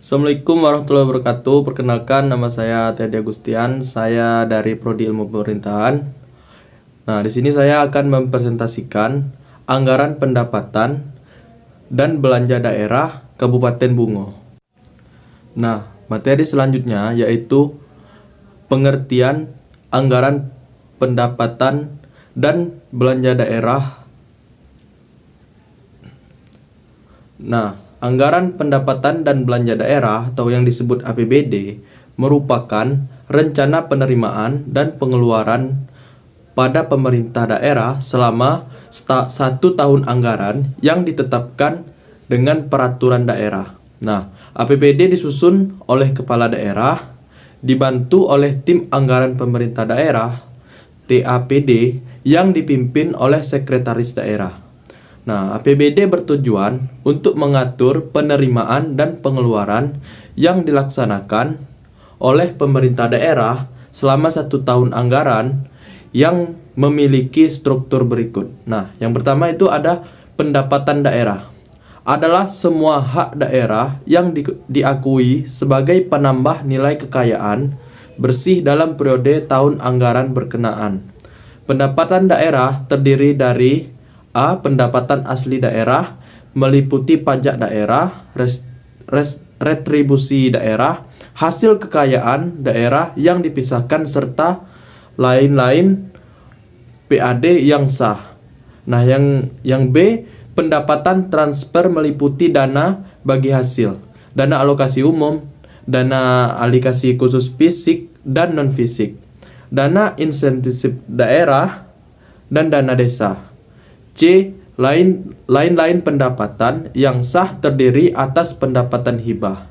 Assalamualaikum warahmatullahi wabarakatuh. Perkenalkan, nama saya Teddy Agustian. Saya dari Prodi Ilmu Pemerintahan. Nah, di sini saya akan mempresentasikan anggaran pendapatan dan belanja daerah Kabupaten Bungo. Nah, materi selanjutnya yaitu pengertian anggaran pendapatan dan belanja daerah. Nah, anggaran pendapatan dan belanja daerah atau yang disebut APBD merupakan rencana penerimaan dan pengeluaran pada pemerintah daerah selama 1 tahun anggaran yang ditetapkan dengan peraturan daerah. Nah, APBD disusun oleh kepala daerah, dibantu oleh tim anggaran pemerintah daerah TAPD yang dipimpin oleh sekretaris daerah. Nah, APBD bertujuan untuk mengatur penerimaan dan pengeluaran yang dilaksanakan oleh pemerintah daerah selama 1 tahun anggaran yang memiliki struktur berikut. Nah, yang pertama itu ada pendapatan daerah. Adalah semua hak daerah yang diakui sebagai penambah nilai kekayaan bersih dalam periode tahun anggaran berkenaan. Pendapatan daerah terdiri dari A. Pendapatan asli daerah meliputi pajak daerah, retribusi daerah, hasil kekayaan daerah yang dipisahkan serta lain-lain PAD yang sah. Nah, yang B, pendapatan transfer meliputi dana bagi hasil, dana alokasi umum, dana alokasi khusus fisik dan non fisik, dana insentif daerah dan dana desa. C. Lain-lain pendapatan yang sah terdiri atas pendapatan hibah,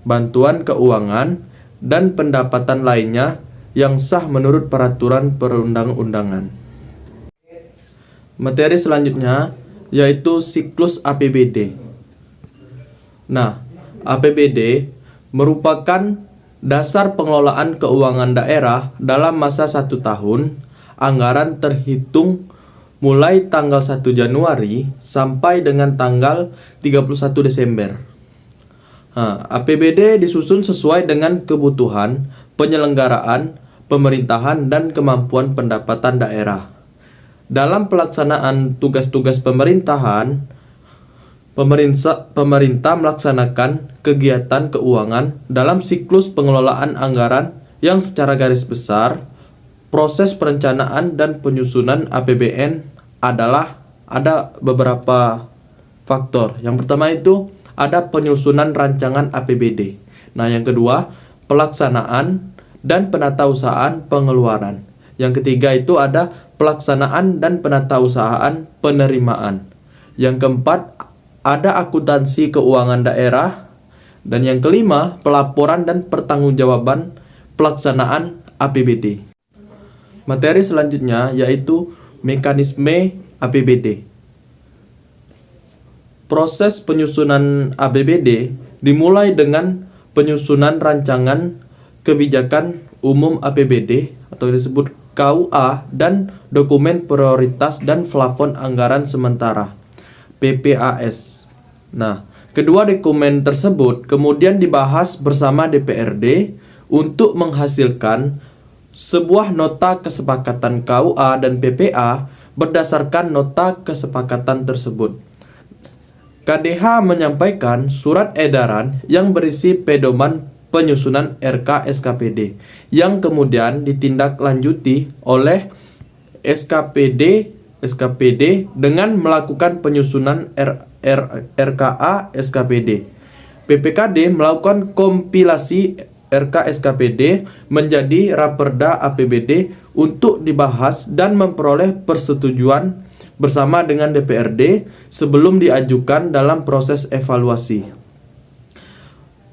bantuan keuangan, dan pendapatan lainnya yang sah menurut peraturan perundang-undangan. Materi selanjutnya yaitu siklus APBD. Nah, APBD merupakan dasar pengelolaan keuangan daerah dalam masa 1 tahun anggaran terhitung mulai tanggal 1 Januari sampai dengan tanggal 31 Desember. Nah, APBD disusun sesuai dengan kebutuhan penyelenggaraan pemerintahan dan kemampuan pendapatan daerah. Dalam pelaksanaan tugas-tugas pemerintahan, pemerintah melaksanakan kegiatan keuangan dalam siklus pengelolaan anggaran yang secara garis besar proses perencanaan dan penyusunan APBN ada beberapa faktor. Yang pertama itu ada penyusunan rancangan APBD. Nah, yang kedua, pelaksanaan dan penatausahaan pengeluaran. Yang ketiga itu ada pelaksanaan dan penatausahaan penerimaan. Yang keempat, ada akuntansi keuangan daerah. Dan yang kelima, pelaporan dan pertanggungjawaban pelaksanaan APBD. Materi selanjutnya yaitu mekanisme APBD. Proses penyusunan APBD dimulai dengan penyusunan rancangan kebijakan umum APBD atau disebut KUA dan dokumen prioritas dan plafon anggaran sementara PPAS. Nah, kedua dokumen tersebut kemudian dibahas bersama DPRD untuk menghasilkan sebuah nota kesepakatan KUA dan PPA berdasarkan nota kesepakatan tersebut. KDH menyampaikan surat edaran yang berisi pedoman penyusunan RK SKPD yang kemudian ditindaklanjuti oleh SKPD dengan melakukan penyusunan RKA SKPD. PPKD melakukan kompilasi RK SKPD menjadi Raperda APBD untuk dibahas dan memperoleh persetujuan bersama dengan DPRD sebelum diajukan dalam proses evaluasi.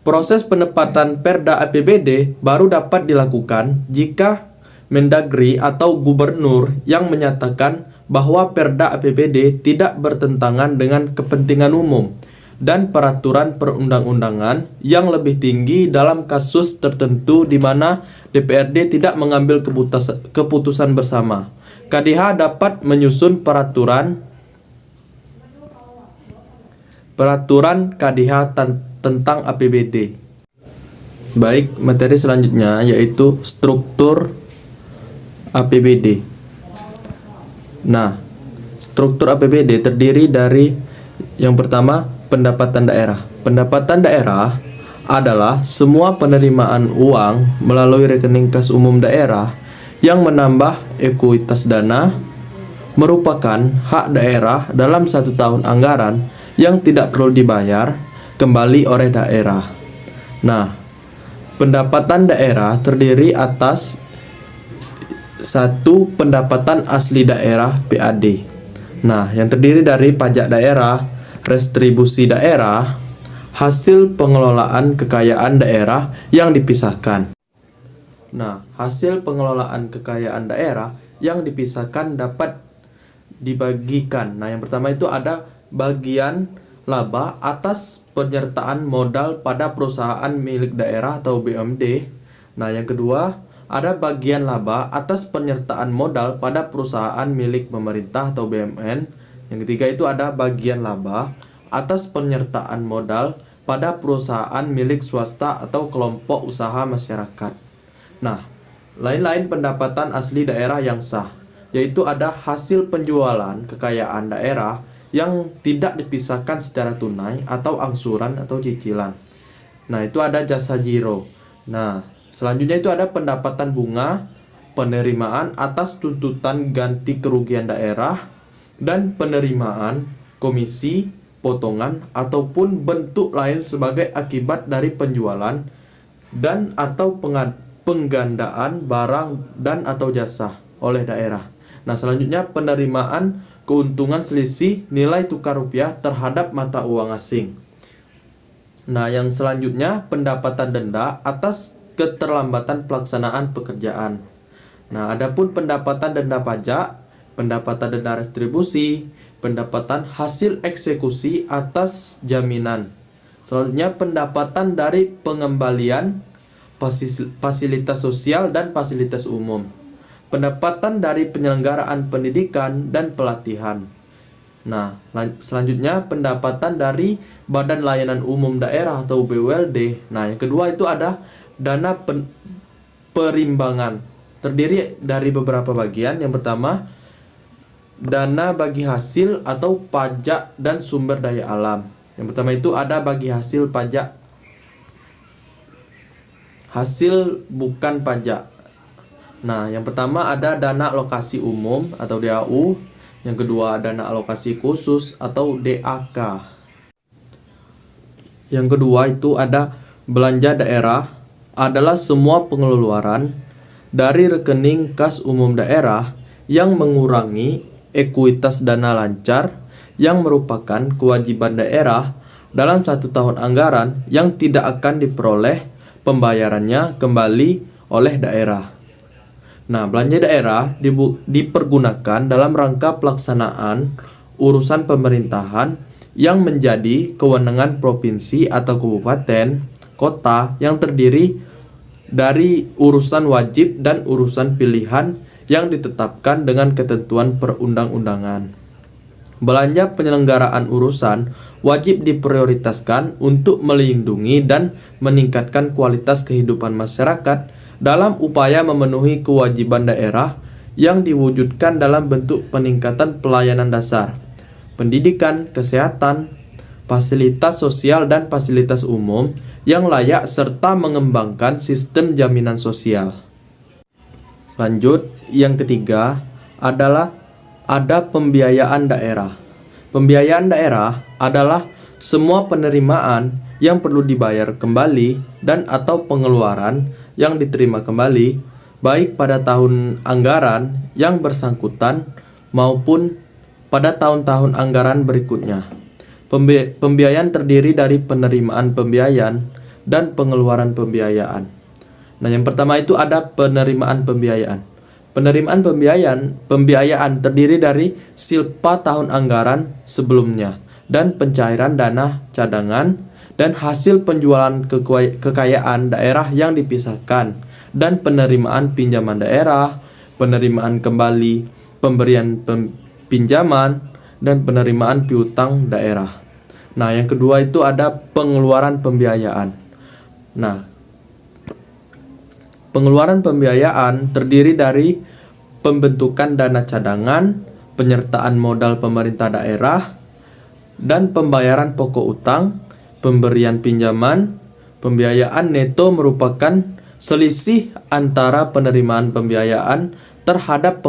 Proses penempatan Perda APBD baru dapat dilakukan jika Mendagri atau gubernur yang menyatakan bahwa Perda APBD tidak bertentangan dengan kepentingan umum dan peraturan perundang-undangan yang lebih tinggi dalam kasus tertentu di mana DPRD tidak mengambil keputusan bersama. KDH dapat menyusun peraturan KDH tentang APBD. Baik, materi selanjutnya yaitu struktur APBD. Nah, struktur APBD terdiri dari yang pertama, pendapatan daerah. Pendapatan daerah adalah semua penerimaan uang melalui rekening kas umum daerah yang menambah ekuitas dana, merupakan hak daerah dalam 1 tahun anggaran yang tidak perlu dibayar kembali oleh daerah. Nah, pendapatan daerah terdiri atas 1. Pendapatan asli daerah PAD. Nah, yang terdiri dari pajak daerah, restribusi daerah, hasil pengelolaan kekayaan daerah yang dipisahkan. Nah, hasil pengelolaan kekayaan daerah yang dipisahkan dapat dibagikan. Nah, yang pertama itu ada bagian laba atas penyertaan modal pada perusahaan milik daerah atau BUMD. Nah, yang kedua ada bagian laba atas penyertaan modal pada perusahaan milik pemerintah atau BUMN. Yang ketiga itu ada bagian laba atas penyertaan modal pada perusahaan milik swasta atau kelompok usaha masyarakat. Nah, lain-lain pendapatan asli daerah yang sah, yaitu ada hasil penjualan kekayaan daerah yang tidak dipisahkan secara tunai atau angsuran atau cicilan. Nah, itu ada jasa jiro. Nah, selanjutnya itu ada pendapatan bunga, penerimaan atas tuntutan ganti kerugian daerah, dan penerimaan komisi, potongan, ataupun bentuk lain sebagai akibat dari penjualan dan atau penggandaan barang dan atau jasa oleh daerah. Nah, selanjutnya penerimaan keuntungan selisih nilai tukar rupiah terhadap mata uang asing. Nah, yang selanjutnya pendapatan denda atas keterlambatan pelaksanaan pekerjaan. Nah, adapun pendapatan denda pajak, pendapatan denda retribusi, pendapatan hasil eksekusi atas jaminan. Selanjutnya pendapatan dari pengembalian fasilitas sosial dan fasilitas umum. Pendapatan dari penyelenggaraan pendidikan dan pelatihan. Nah, selanjutnya pendapatan dari Badan Layanan Umum Daerah atau BULD. Nah, yang kedua itu ada dana perimbangan. Terdiri dari beberapa bagian. Yang pertama, dana bagi hasil atau pajak dan sumber daya alam. Yang pertama itu ada bagi hasil pajak, hasil bukan pajak. Nah, yang pertama ada dana alokasi umum atau DAU. Yang kedua dana alokasi khusus atau DAK. Yang kedua itu ada belanja daerah, adalah semua pengeluaran dari rekening kas umum daerah yang mengurangi ekuitas dana lancar yang merupakan kewajiban daerah dalam 1 tahun anggaran yang tidak akan diperoleh pembayarannya kembali oleh daerah. Nah, belanja daerah dipergunakan dalam rangka pelaksanaan urusan pemerintahan yang menjadi kewenangan provinsi atau kabupaten, kota yang terdiri dari urusan wajib dan urusan pilihan yang ditetapkan dengan ketentuan perundang-undangan. Belanja penyelenggaraan urusan wajib diprioritaskan untuk melindungi dan meningkatkan kualitas kehidupan masyarakat dalam upaya memenuhi kewajiban daerah yang diwujudkan dalam bentuk peningkatan pelayanan dasar, pendidikan, kesehatan, fasilitas sosial dan fasilitas umum yang layak serta mengembangkan sistem jaminan sosial. Lanjut, yang ketiga adalah ada pembiayaan daerah. Pembiayaan daerah adalah semua penerimaan yang perlu dibayar kembali dan atau pengeluaran yang diterima kembali baik pada tahun anggaran yang bersangkutan maupun pada tahun-tahun anggaran berikutnya. Pembiayaan terdiri dari penerimaan pembiayaan dan pengeluaran pembiayaan. Nah, yang pertama itu ada penerimaan pembiayaan. Penerimaan pembiayaan terdiri dari silpa tahun anggaran sebelumnya dan pencairan dana cadangan dan hasil penjualan kekayaan daerah yang dipisahkan, dan penerimaan pinjaman daerah, penerimaan kembali pemberian pinjaman, dan penerimaan piutang daerah. Nah, yang kedua itu ada pengeluaran pembiayaan. Nah, pengeluaran pembiayaan terdiri dari pembentukan dana cadangan, penyertaan modal pemerintah daerah, dan pembayaran pokok utang, pemberian pinjaman. Pembiayaan neto merupakan selisih antara penerimaan pembiayaan terhadap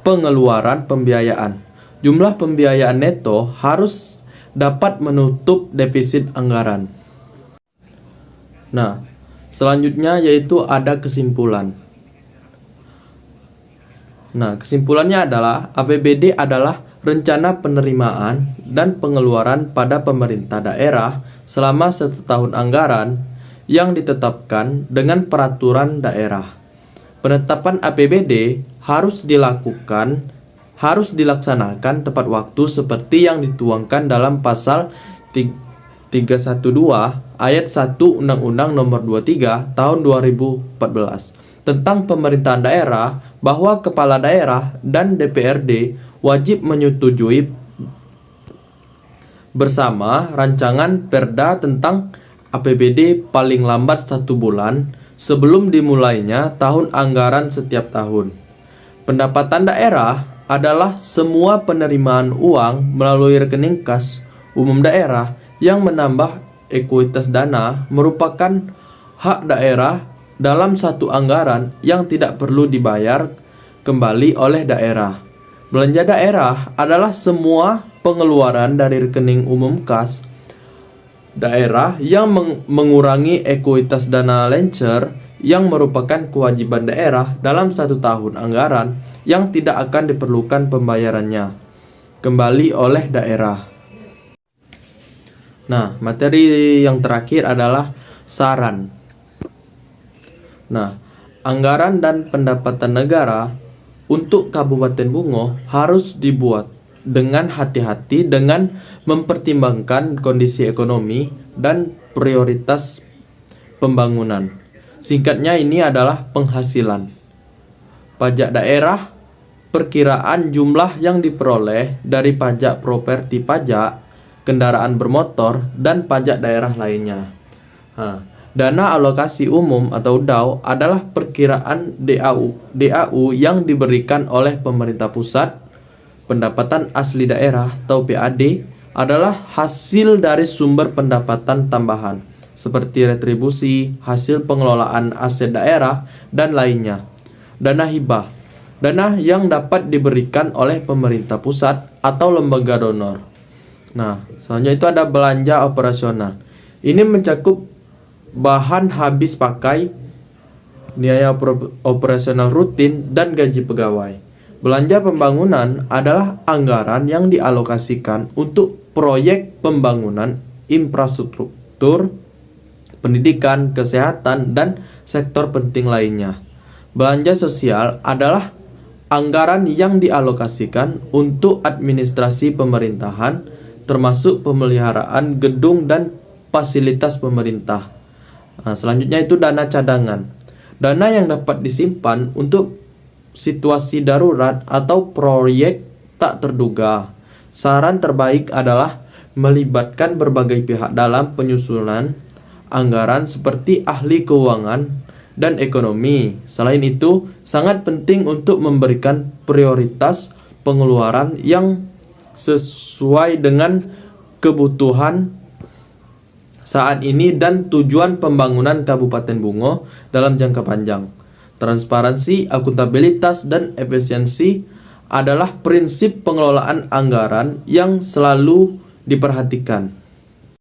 pengeluaran pembiayaan. Jumlah pembiayaan neto harus dapat menutup defisit anggaran. Nah, selanjutnya yaitu ada kesimpulan. Nah, kesimpulannya adalah APBD adalah rencana penerimaan dan pengeluaran pada pemerintah daerah selama 1 tahun anggaran yang ditetapkan dengan peraturan daerah. Penetapan APBD harus dilaksanakan tepat waktu seperti yang dituangkan dalam pasal 312 ayat 1 Undang-Undang Nomor 23 Tahun 2014 tentang pemerintahan daerah, bahwa kepala daerah dan DPRD wajib menyetujui bersama rancangan Perda tentang APBD paling lambat 1 bulan sebelum dimulainya tahun anggaran setiap tahun. Pendapatan daerah adalah semua penerimaan uang melalui rekening kas umum daerah yang menambah ekuitas dana, merupakan hak daerah dalam satu anggaran yang tidak perlu dibayar kembali oleh daerah. Belanja daerah adalah semua pengeluaran dari rekening umum kas daerah yang mengurangi ekuitas dana lencer, yang merupakan kewajiban daerah dalam 1 tahun anggaran yang tidak akan diperlukan pembayarannya kembali oleh daerah. Nah, materi yang terakhir adalah saran. Nah, anggaran dan pendapatan negara untuk Kabupaten Bungo harus dibuat dengan hati-hati dengan mempertimbangkan kondisi ekonomi dan prioritas pembangunan. Singkatnya, ini adalah penghasilan. Pajak daerah, perkiraan jumlah yang diperoleh dari pajak properti pajak, kendaraan bermotor, dan pajak daerah lainnya. Dana alokasi umum atau DAU adalah perkiraan DAU yang diberikan oleh pemerintah pusat. Pendapatan asli daerah atau PAD adalah hasil dari sumber pendapatan tambahan seperti retribusi, hasil pengelolaan aset daerah, dan lainnya. Dana hibah, dana yang dapat diberikan oleh pemerintah pusat atau lembaga donor. Nah, selanjutnya itu ada belanja operasional. Ini mencakup bahan habis pakai, biaya operasional rutin, dan gaji pegawai. Belanja pembangunan adalah anggaran yang dialokasikan untuk proyek pembangunan infrastruktur, pendidikan, kesehatan, dan sektor penting lainnya. Belanja sosial adalah anggaran yang dialokasikan untuk administrasi pemerintahan, termasuk pemeliharaan gedung dan fasilitas pemerintah. Nah, selanjutnya itu dana cadangan. Dana yang dapat disimpan untuk situasi darurat atau proyek tak terduga. Saran terbaik adalah melibatkan berbagai pihak dalam penyusunan anggaran seperti ahli keuangan dan ekonomi. Selain itu, sangat penting untuk memberikan prioritas pengeluaran yang sesuai dengan kebutuhan saat ini dan tujuan pembangunan Kabupaten Bungo dalam jangka panjang. Transparansi, akuntabilitas, dan efisiensi adalah prinsip pengelolaan anggaran yang selalu diperhatikan.